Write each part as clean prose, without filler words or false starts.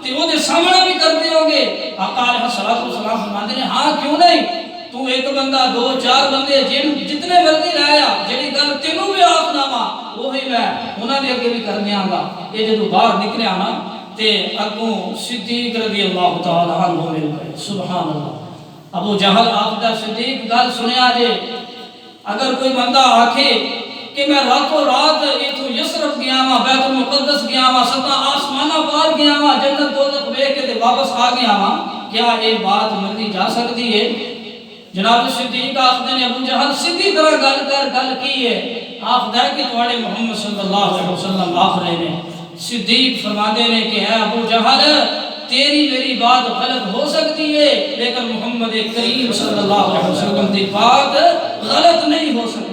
تے وہ دے سامنے بھی کرتے ہو گے؟ آقا علیہ الصلوۃ والسلام فرماتے ہیں ہاں کیوں نہیں، تو ایک بندہ دو چار بندے جتنے مرضی لایا جڑی گل تینوں بھی آخنا وا وہی میں انہاں دے اگے بھی کرنے آں گا۔ یہ جدوں باہر نکلیا نا تے اگوں صدیق رضی اللہ تعالی عنہ مل گئے، سبحان اللہ۔ ابو جہل آخدا صدیق گل سنیا جے، اگر کوئی بندہ آکھے کہ میں راتوں رات ایتھوں یسرف گیا ہاں، بیت المقدس گیا ہاں، ستا آسمانہ پار گیا ہاں، جنت دوزخ ویکھ کے تے واپس آ گیا ہاں، کیا یہ بات منی جا سکتی ہے؟ جناب صدیق آخدے نے ابو جہل سیدھی طرح گل کی ہے، آخدا ہے کہ تواڈے محمد صلی اللہ علیہ وسلم آخرے نے۔ صدیق فرماتے نے کہ اے ابو جہل تیری میری بات غلط ہو سکتی ہے لیکن محمد کریم صلی اللہ علیہ وسلم کی بات غلط نہیں ہو سکتی۔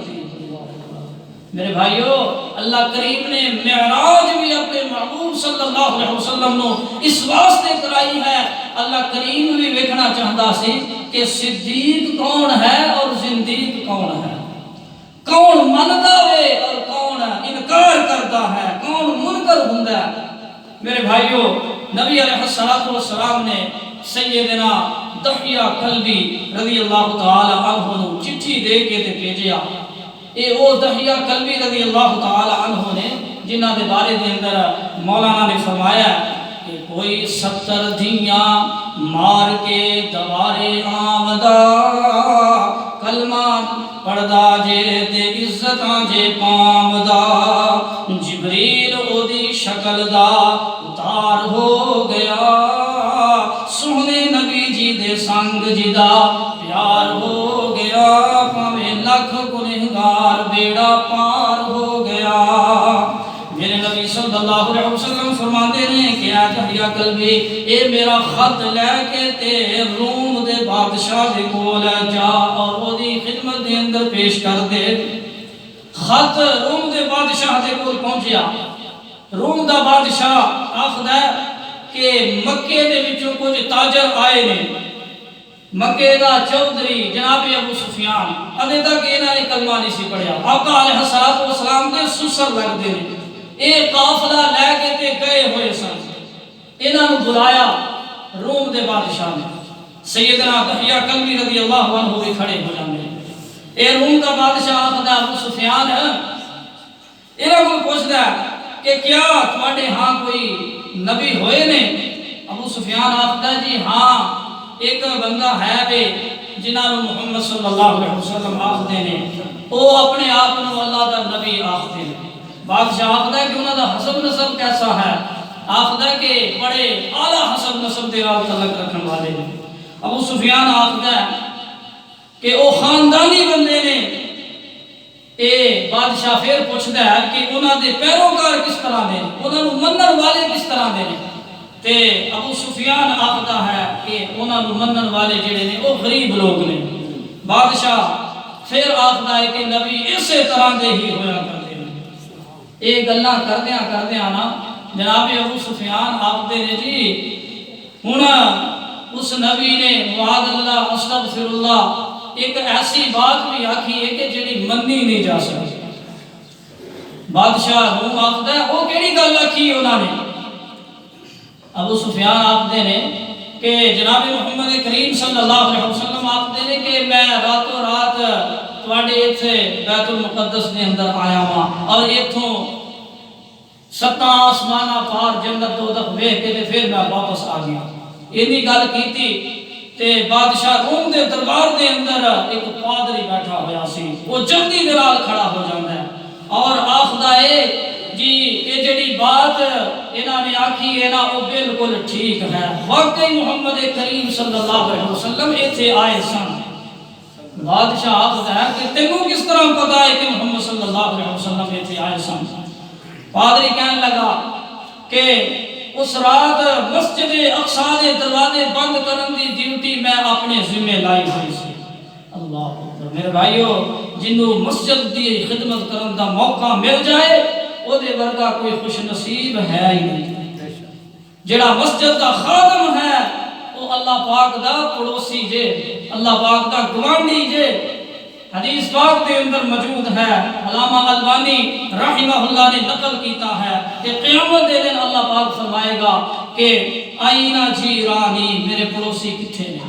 میرے بھائیو، اللہ کریم نے معراج بھی اپنے محبوب صلی اللہ علیہ وسلم نو اس واسطے کرائی ہے، اللہ کریم بھی ویکھنا چاہتا سی کہ صدیق کون ہے اور زندیق کون ہے، کون مندا ہے اور کون انکار کرتا ہے، کون منکر ہوندا ہے۔ میرے بھائیو، نبی علیہ الصلوۃ والسلام نے سیدنا دحیہ کلبی رضی اللہ تعالی عنہ نو چٹھی دے کے تے بھیجیا۔ اے وہ دحیہ کلبی رضی اللہ تعالی عنہ نے جنہ دے بارے دے اندر مولانا نے فرمایا کہ کوئی 70 دھیاں مار کے دوارے آمدہ، کلمہ پڑھدا جے تے عزتاں جے پامدہ، جبریل او دی شکل دا اتار ہو گیا، سونے نبی جی دے سنگ جی دا پیار ہو گیا، پاویں لکھ گنہگار بیڑا پار ہو گیا۔ میرے نبی صلی اللہ علیہ وسلم فرماتے ہیں کہ اے دحیہ کلبی اے میرا خط لے کے تے روم دے بادشاہ دے کول جا اور او دی خدمت دے اندر پیش کر دے۔ خط روم دے بادشاہ دے کول پہنچیا، روم دا بادشاہ آخدا ہے کہ مکے دے وچوں کچھ تاجر آئے نے، مکے دا چودھری جناب ابو سفیان، ابھی تک انہاں نے کلمہ نہیں سی پڑھیا، آقا علیہ الصلوۃ والسلام دے سسر لگدے نے، اے قافلہ لے کے تے گئے ہوئے سن، انہاں نو بلایا روم دے بادشاہ نے، سیدنا دحیہ کلبی رضی اللہ عنہ بھی کھڑے ہو جاندے، اے روم دا بادشاہ آخدا ابو سفیان انہاں کو پوچھدا ہے کہ کیا تواڈے ہاں کوئی نبی ہوئے نے؟ ابو سفیان آخدا جی ہاں ایک بندہ ہے بے جنہاں نو محمد صلی اللہ علیہ وسلم آخدے نے، او اپنے آپ نو اللہ دا نبی آخدے نے۔ بادشاہ آخدا ہے کہ انہاں دا حسب نسب کیسا ہے؟ آخدا ہے کہ بڑے اعلیٰ حسب نسب دے نال تعلق رکھن والے نے۔ ابو سفیان آخدا ہے کہ او خاندانی بندے نے۔ اے بادشاہ پھر پوچھدا ہے کہ انہاں دے پیروکار کس طرح نے، انہاں نو منن والے کس طرح دے نے؟ تے ابو سفیان آخدا ہے کہ انہاں نو منن والے جڑے نے او غریب لوگ نے۔ بادشاہ پھر آخدا ہے کہ نبی اسی طرح دے ہی ہویا کرتے ہیں۔ یہ گلاں کردیاں نا جناب ابو سفیان آخدے نے جی ہن اس نبی نے معاذ اللہ استغفر اللہ ایک ایسی بات بھی آکھی ہے کہ جڑی منی نہیں جا سکتی۔ بادشاہ روم آخدا ہے وہ کیڑی گل آکھی انہاں نے؟ ابو سفیان آخدے نے کہ جناب محمد کریم صلی اللہ علیہ وسلم آخدے نے کہ میں راتوں رات تواڈے ایتھے بیت المقدس دے اندر آیا ہاں اور ایتھوں 7 آسمانہ پار جنت دوزخ ویکھ کے پھر میں واپس آ گیا۔ اینی گل کیتی تے بادشاہ روم دے دربار دے اندر ایک پادری بیٹھا ہویا سی، وہ جلدی دے نال کھڑا ہو جاندا ہے اور آخدا ہے جی یہ جڑی بات انہاں نے آکھی ہے نا وہ بالکل ٹھیک ہے، واقعی محمد کریم صلی اللہ علیہ وسلم ایتھے آئے سن۔ بادشاہ آخدا ہے کہ تینوں کس طرح پتا ہے کہ محمد صلی اللہ علیہ وسلم ایتھے آئے سن؟ پادری کہنے لگا کہ اس رات مسجد اقصی دے دروازے بند کرن دی ڈیوٹی میں اپنے ذمہ لائی ہوئی سی۔ اللہ اکبر۔ میرے بھائیو، جنوں مسجد دی خدمت کرن دا موقع مل جائے او دے ورگا کوئی خوش نصیب ہے ہی نہیں۔ جڑا مسجد دا خادم ہے وہ اللہ پاک دا پڑوسی جے، اللہ پاک دا گوانڈی جے۔ حدیث پاک دے اندر موجود ہے، علامہ البانی رحمہ اللہ نے نقل کیتا ہے کہ قیامت دے دن اللہ پاک فرمائے گا کہ آئینہ جیرانی، میرے پڑوسی کتھے نے؟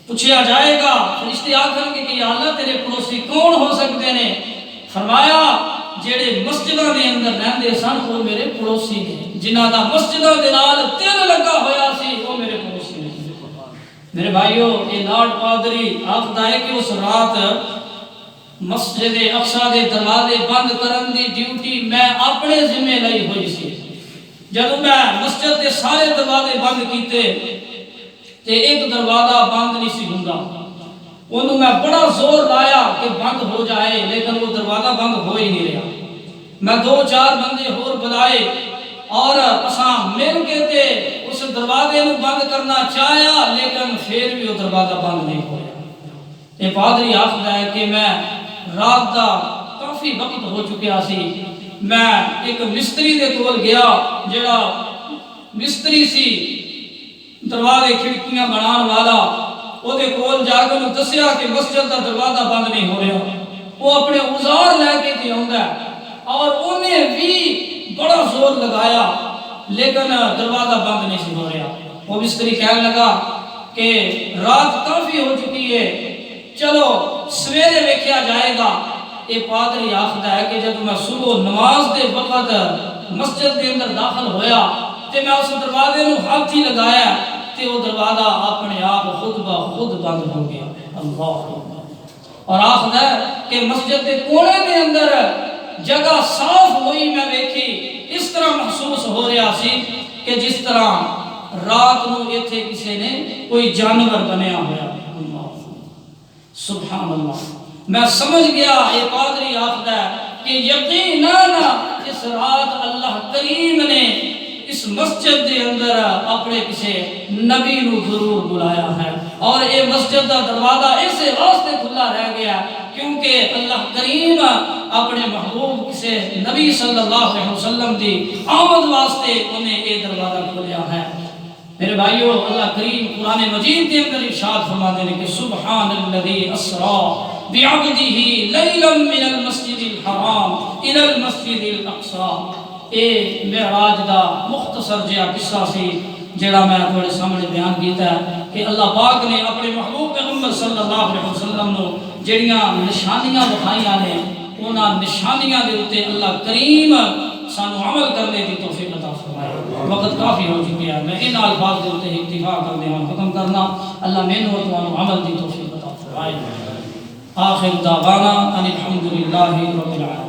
پوچھا جائے گا، فرشتے آکھن کہ یا اللہ تیرے پڑوسی کون ہو سکتے نے؟ فرمایا جڑے مسجداں دے اندر رہندے سن وہ میرے پڑوسی نے، جنہاں دا مسجداں دے نال دل لگا ہویا سی وہ میرے پڑوسی نے۔ میرے بھائیو، یہ لاڈ پادری آکھدا ہے کہ اس رات مسجد اقصی دے دروازے بند کرن دی ڈیوٹی میں اپنے ذمہ لئی ہوئی سی۔ جدوں میں مسجد دے سارے دروازے بند کیتے تے ایک دروازہ بند نہیں سی ہوندا، انہوں میں بڑا زور لایا کہ بند ہو جائے، لیکن وہ دروازہ بند ہو ہی نہیں رہا۔ میں 2-4 بندے اور بلائے اور اساں مل کے تے اس دروازے نو بند کرنا چاہیا، لیکن پھر بھی وہ دروازہ بند نہیں ہو رہا۔ یہ پادری آکھدا ہے کہ میں رات دا کافی وقت ہو چکیا سی، میں ایک مستری دے کول گیا، جڑا مستری سی دروازے کھڑکیاں بنان والا، وہ دے کول جا کے انہوں دسیا کہ مسجد دا دروازہ بند نہیں ہو رہا۔ وہ اپنے اوزار لے کے تھی آندا ہے اور انہیں بھی بڑا زور لگایا، لیکن دروازہ بند نہیں سی ہو رہا۔ وہ مستری کہنے لگا کہ رات کافی ہو چکی ہے، چلو سویرے ویکھیا جائے گا۔ یہ پادری آکھدا ہے کہ جب میں صبح نماز دے وقت مسجد دے اندر داخل ہویا تے میں اس دروازے نو ہاتھ ہی لگایا تے وہ دروازہ اپنے آپ خود بخود بند ہو گیا۔ اللہ اکبر۔ اور آکھدا ہے کہ مسجد دے کونے دے اندر جگہ صاف ہوئی میں ویکھی، اس طرح محسوس ہو رہا سی کہ جس طرح رات نو ایتھے کسی نے کوئی جانور بنیا ہوا۔ سبحان اللہ۔ میں سمجھ گیا، یہ پادری آکھدا ہے کہ یقیناً اس رات اللہ کریم نے اس مسجد دے اندر اپنے کسی نبی نو ضرور بلایا ہے، اور یہ مسجد دا دروازہ اسے واسطے کھلا رہ گیا کیونکہ اللہ کریم اپنے محبوب کسی نبی صلی اللہ علیہ وسلم دی آمد واسطے انہیں یہ دروازہ کھولیا ہے۔ میرے بھائیو، اللہ کریم قرآن مجید کے اندر ارشاد فرماتے ہیں کہ سبحان الذی اسرا بعبدہ لیلا من المسجد الحرام الی المسجد الاقصی۔ اے معراج دا مختصر جہا قصہ سی جڑا میں تھوڑے سامنے بیان کیتا ہے کہ اللہ پاک نے اپنے محبوب پیغمبر صلی اللہ علیہ وسلم نو جڑیاں نشانیاں بتائیاں نے، انہاں نشانیاں دے اوتے اللہ کریم سانو عمل کرنے دی توفیق عطا فرمائے۔ وقت کافی ہو چکا ہے، میں ان الفاظ دے اوتے اکتفا کرنے ہاں ختم کرنا۔ اللہ مینوں اور تانوں عمل دی توفیق عطا فرمائے۔ آخر دعوانا ان الحمد للہ رب العالمین۔